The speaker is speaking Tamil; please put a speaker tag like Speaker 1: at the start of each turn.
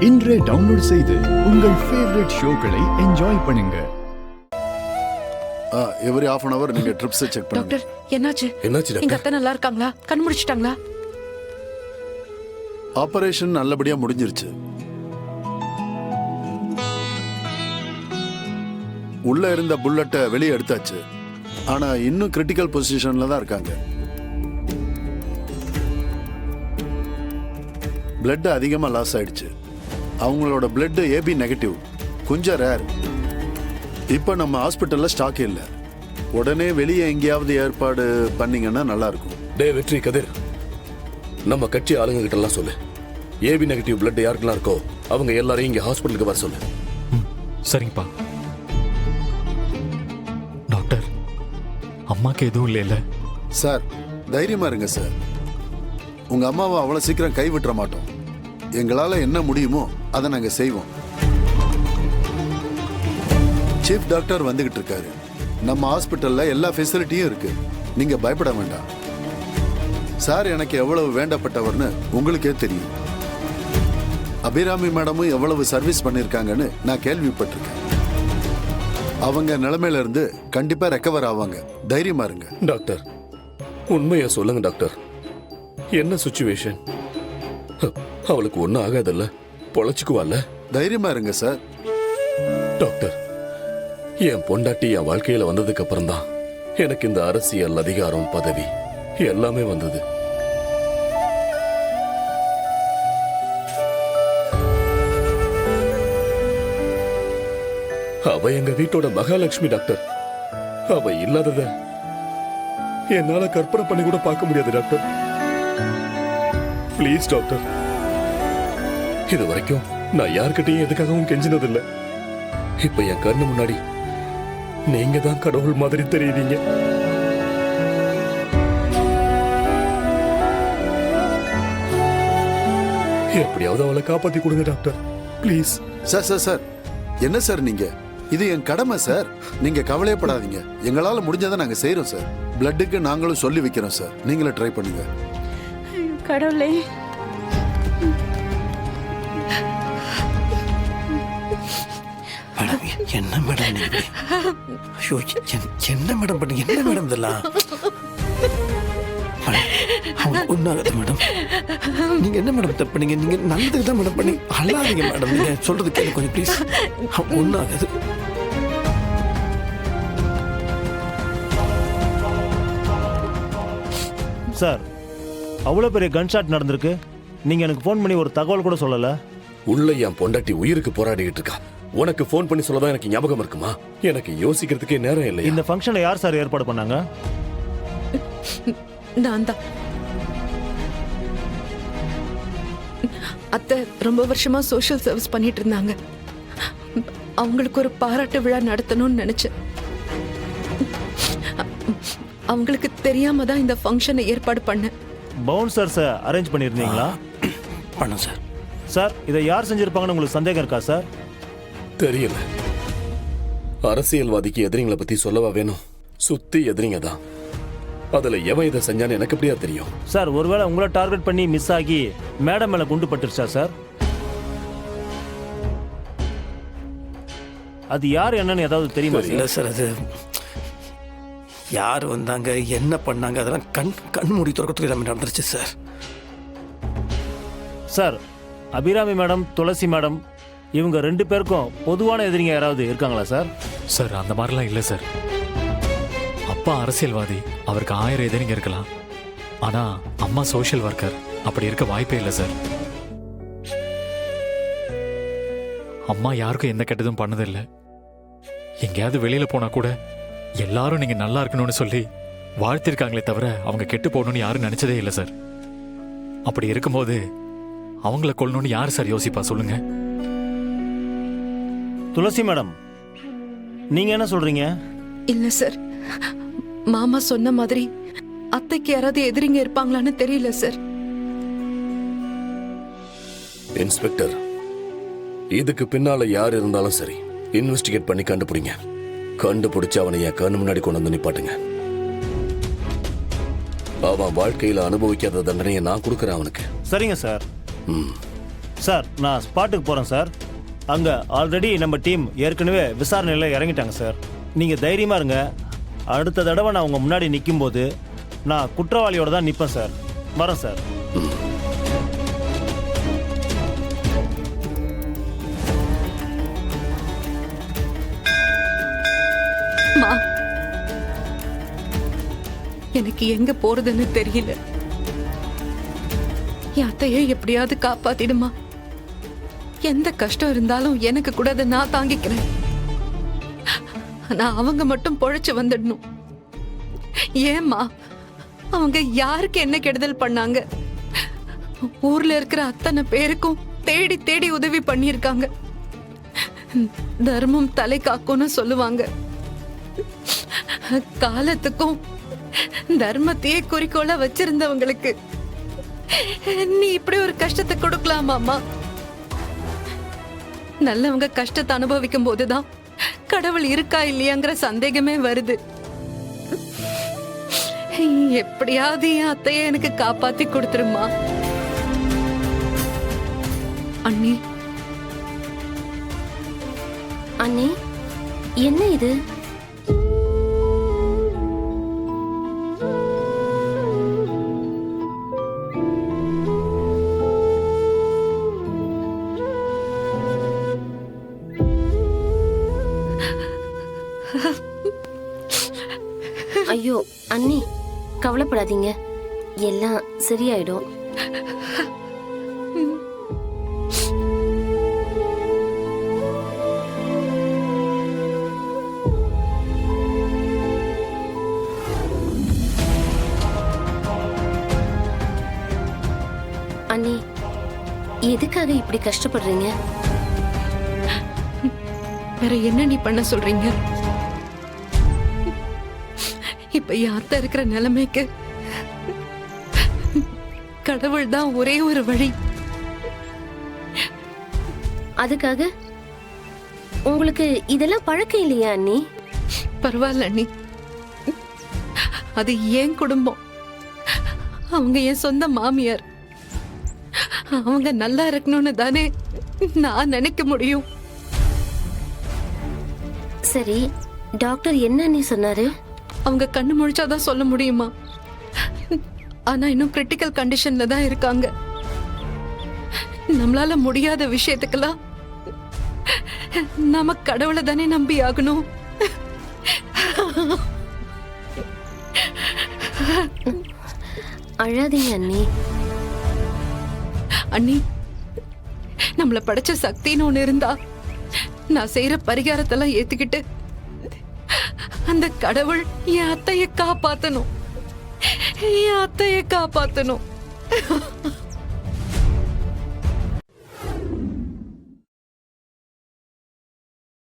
Speaker 1: இன்றே டவுன்லோட் செய்து உங்கள் ஃபேவரட் ஷோக்களை என்ஜாய் பண்ணுங்க.
Speaker 2: எவ்ரி half an hour நீங்க ட்ரிப்ஸ் செக் பண்ணுங்க.
Speaker 3: டாக்டர் என்னாச்சு
Speaker 4: டாக்டர்?
Speaker 3: எங்க அத்தை நல்லா இருக்காங்களா? கண் முடிச்சிட்டாங்களா?
Speaker 2: ஆபரேஷன் நல்லபடியா முடிஞ்சிருச்சு. உள்ள இருந்த புல்லட்டை வெளியே எடுத்தாச்சு. ஆனா இன்னும் கிரிட்டிக்கல் பொசிஷன்ல தான் இருக்காங்க. பிளட் அதிகமா லாஸ் ஆயிடுச்சு. அவங்களோட பிளட் ஏபி நெகட்டிவ், கொஞ்சம் ரேர். இப்ப நம்ம ஹாஸ்பிட்டல்ல ஸ்டாக் இல்லை. உடனே வெளியே எங்கேயாவது ஏற்பாடு பண்ணீங்கன்னா நல்லா இருக்கும்.
Speaker 4: டே வெற்றி கதிர், நம்ம கட்சி ஆளுங்க கிட்ட எல்லாம் சொல்லு, ஏபி நெகட்டிவ் பிளட் யாருக்கெல்லாம் இருக்கோ அவங்க எல்லாரையும் இங்க ஹாஸ்பிட்டலுக்கு வர சொல்லு.
Speaker 5: சரிங்கப்பா. டாக்டர், அம்மாக்கு எதுவும் இல்லைல்ல?
Speaker 2: சார் தைரியமா இருங்க சார். உங்க அம்மாவை அவ்வளவு சீக்கிரம் கைவிட்டுற மாட்டோம். எங்களால என்ன முடியுமோ அதை நாங்க செய்வோம். சீஃப் டாக்டர் வந்துகிட்டு இருக்காரு. நம்ம ஹாஸ்பிட்டல்ல எல்லா ஃபெசிலிட்டியும் இருக்கு. நீங்க பயப்பட வேண்டாம். சார் எனக்கு எவ்வளவு வேண்டப்பட்டவர்னு உங்களுக்கே தெரியும். அபிராமி மேடமும் எவ்வளவு சர்வீஸ் பண்ணிருக்காங்கன்னு நான் கேள்விப்பட்டிருக்கேன். அவங்க நிலைமையில இருந்து கண்டிப்பா ரெக்கவர் ஆவாங்க. தைரியமா இருங்க.
Speaker 4: டாக்டர் உண்மையா சொல்லுங்க டாக்டர், என்ன சுச்சுவேஷன்? அவளுக்கு ஒன்னும் ஆகாதல்ல, பொழைச்சுக்குவாள்ல?
Speaker 2: தைரியமா இருங்க சார்.
Speaker 4: டாக்டர், என் பொண்டாட்டி என் வாழ்க்கையில வந்ததுக்கு அப்புறம் தான் எனக்கு இந்த அரசியல், அதிகாரம், பதவி எல்லாமே வந்தது. அவ எங்க வீட்டோட மகாலட்சுமி டாக்டர். அவ இல்லாதத என்னால கற்பனை பண்ணி கூட பார்க்க முடியாது டாக்டர். ப்ளீஸ் டாக்டர், இது வரைக்கும் நான் யார்கிட்டையும் எதுக்காகவும் கெஞ்சினதில்லை. இப்ப என் கண்ணு முன்னாடி நீங்க தான் கடவுள் மாதிரி தெரியுறீங்க. எப்படியாவது அவளை காப்பாத்தி கொடுங்க doctor, please.
Speaker 2: Sir sir sir, என்ன சார் நீங்க? இது என் கடமை சார். நீங்க கவலையப்படாதீங்க. எங்களால முடிஞ்சதை நாங்க செய்யறோம் சார். பிளட்டுக்கு நாங்களும் சொல்லி வைக்கிறோம் சார். நீங்களும் ட்ரை பண்ணுங்க.
Speaker 3: கடவுளே,
Speaker 6: மேடம் என்ன மேடம் நீங்க? ஐயோ என்ன மேடம் பண்ணீங்க? என்ன மேடம் இதெல்லாம்? ஒன்றாகாது மேடம். நீங்க என்ன மேடம் தப்பு பண்ணீங்க? நீங்க நல்லதுக்கு தான் மேடம் பண்ணி அல்லாதீங்க மேடம். நீங்க சொல்றது கேளு கொஞ்சம் ப்ளீஸ். ஒன்றாகாது.
Speaker 7: சார், அவ்வளோ பெரிய கன் ஷாட் நடந்திருக்கு. நீங்க எனக்கு ஃபோன் பண்ணி ஒரு தகவல் கூட சொல்லல.
Speaker 4: உள்ள என் பொண்டாட்டி உயிருக்கு போராடிட்டு இருக்கா. உனக்கு ஃபோன் பண்ணி சொல்லதான் எனக்கு ஞாபகம் இருக்குமா? எனக்கு யோசிக்கிறதுக்கே நேரம் இல்லை.
Speaker 7: இந்த ஃபங்க்ஷனை யார் சார் ஏற்பாடு பண்ணாங்க?
Speaker 3: நான் தான். அத்தை ரொம்ப வருஷமா சோஷியல் சர்வீஸ் பண்ணிட்டு இருந்தாங்க. அவங்களுக்கு ஒரு பாராட்டு விழா நடத்தணும்னு நினைச்சேன். அவங்களுக்கு தெரியாம தான் இந்த ஃபங்க்ஷனை ஏற்பாடு பண்ணேன்.
Speaker 7: பவுன்சர்ஸை அரேஞ்ச் பண்ணியிருந்தீங்களா?
Speaker 6: பண்ணோம் சார்.
Speaker 7: சார், இதை யார் செஞ்சிருப்பாங்கன்னு உங்களுக்கு சந்தேகம் இருக்கா சார்?
Speaker 4: தெரியல. அரசியல்வாதிக்கு எதிரிங்களை பத்தி சொல்லவா வேணும்? சுத்தி எதிரிங்க தான். அதுல எவன் இதை செஞ்சான்னு எனக்கு எப்படியா தெரியும்?
Speaker 7: சார், ஒருவேளை உங்களை டார்கெட் பண்ணி மிஸ் ஆகி மேடம் மேல குண்டு பட்டுருச்சா சார்? அது யார் என்னன்னு ஏதாவது தெரியுமா?
Speaker 6: இல்லை சார், அது யார் வந்தாங்க, என்ன பண்ணாங்க, அதெல்லாம் கண் மூடி திறக்கிறதுக்கு எல்லாமே நடந்துருச்சு சார்.
Speaker 7: சார், அபிராமி மேடம், துளசி மேடம் இவங்க 2 பேருக்கும் பொதுவான எதிரிங்க யாராவது இருக்காங்களா சார்?
Speaker 5: சார், அந்த மாதிரிலாம் இல்லை சார். அப்பா அரசியல்வாதி, அவருக்கு 1000 எதிரிங்க இருக்கலாம். ஆனா அம்மா சோஷியல் ஒர்க்கர், அப்படி இருக்க வாய்ப்பே இல்லை சார். அம்மா யாருக்கும் எந்த கெட்டதும் பண்ணதில்லை. எங்கேயாவது வெளியில போனா கூட எல்லாரும் நீங்க நல்லா இருக்கணும்னு சொல்லி வாழ்த்திருக்காங்களே தவிர அவங்க கெட்டு போகணும்னு யாரும் நினைச்சதே இல்லை சார். அப்படி இருக்கும்போது அவங்கள கொல்லணும்னு யார் சார் யோசிப்பா சொல்லுங்க?
Speaker 7: துளசி மேடம், நீங்க என்ன சொல்றீங்க?
Speaker 3: இல்ல சார், மாமா சொன்ன மாதிரி அத்தைக்கு யாராவது எதிரிங்க இருப்பாங்களான்னு தெரியல சார்.
Speaker 4: இன்ஸ்பெக்டர், இதுக்கு பின்னால யார் இருந்தாலும் சரி, இன்வெஸ்டிகேட் பண்ணி கண்டுபிடிங்க. கண்டுபிடிச்சு அவனை என் கண்ணு முன்னாடி கொண்டு வந்து நிப்பாட்டுங்க. அவன் வாழ்க்கையில அனுபவிக்காத தண்டனையை நான் கொடுக்கறேன் அவனுக்கு.
Speaker 7: சரிங்க சார். சார் நான் ஸ்பாட்டுக்கு போகிறேன் சார். அங்கே ஆல்ரெடி நம்ம டீம் ஏற்கனவே விசாரணையில் இறங்கிட்டாங்க சார். நீங்கள் தைரியமாக இருங்க. அடுத்த தடவை நான் உங்கள் முன்னாடி நிற்கும்போது நான் குற்றவாளியோட தான் நிற்பேன் சார். வரேன் சார்.
Speaker 3: மா, எனக்கு எங்க போறதுன்னு தெரியல. என் அத்தையை எப்படியாவது காப்பாத்திடுமா. எந்த கஷ்டம் இருந்தாலும் எனக்கு கூட அதை நான் தாங்கிக்கிறேன். ஆனா அவங்க மட்டும் பொழைச்சு வந்துடணும். ஏம்மா, அவங்க யாருக்கு என்ன கெடுதல் பண்ணாங்க? ஊர்ல இருக்கிற அத்தனை பேருக்கும் தேடி தேடி உதவி பண்ணியிருக்காங்க. தர்மம் தலை காக்கும்னு சொல்லுவாங்க. காலத்துக்கும் தர்மத்தையே குறிக்கோளா வச்சிருந்தவங்களுக்கு நீ இப்படி ஒரு கஷ்டத்தை கொடுக்கலாமாமா? நல்லவங்க கஷ்டத்தை அனுபவிக்கும் போதுதான் கடவுள் இருக்கா இல்லையாங்கிற சந்தேகமே வருது. எப்படியாவது என் அத்தைய எனக்கு காப்பாத்தி கொடுத்துருமா. அண்ணி.
Speaker 8: அண்ணி, என்ன இது? ஐயோ அண்ணி, கவலைப்படாதீங்க, எல்லாம் சரியாயிடும். அண்ணி, எதுக்காக இப்படி கஷ்டப்படுறீங்க?
Speaker 3: வேற என்ன நீ பண்ண சொல்றீங்க? இப்ப என் அத்தை இருக்கிற நிலைமைக்கு கடவுள் தான் ஒரே ஒரு வழி.
Speaker 8: அதுக்காக உங்களுக்கு இதெல்லாம் பழக்கம் இல்லையா அண்ணி?
Speaker 3: பரவாயில்ல அண்ணி, அது என் குடும்பம். அவங்க என் சொந்த மாமியார். அவங்க நல்லா இருக்கணும்னு தானே நான் நினைக்க முடியும்.
Speaker 8: சரி, டாக்டர் என்ன அண்ணி சொன்னாரு?
Speaker 3: அவங்க கண்ணு முழிச்சாதான் சொல்ல முடியுமா? ஆனா இன்னும் கிரிட்டிக்கல் கண்டிஷன்ல தான் இருக்காங்க. நம்மளால முடியாத விஷயத்துக்கெல்லாம் நாம கடவுளை தானே நம்பி ஆகணும்.
Speaker 8: அழாதீங்க அண்ணி.
Speaker 3: அண்ணி, நம்மள படைச்ச சக்தின்னு ஒண்ணு இருந்தா நான் செய்யற பரிகாரத்தெல்லாம் ஏத்துக்கிட்டு அந்த கடவுள் என் அத்தைய காப்பாத்தணும். என் அத்தைய காப்பாத்தணும்.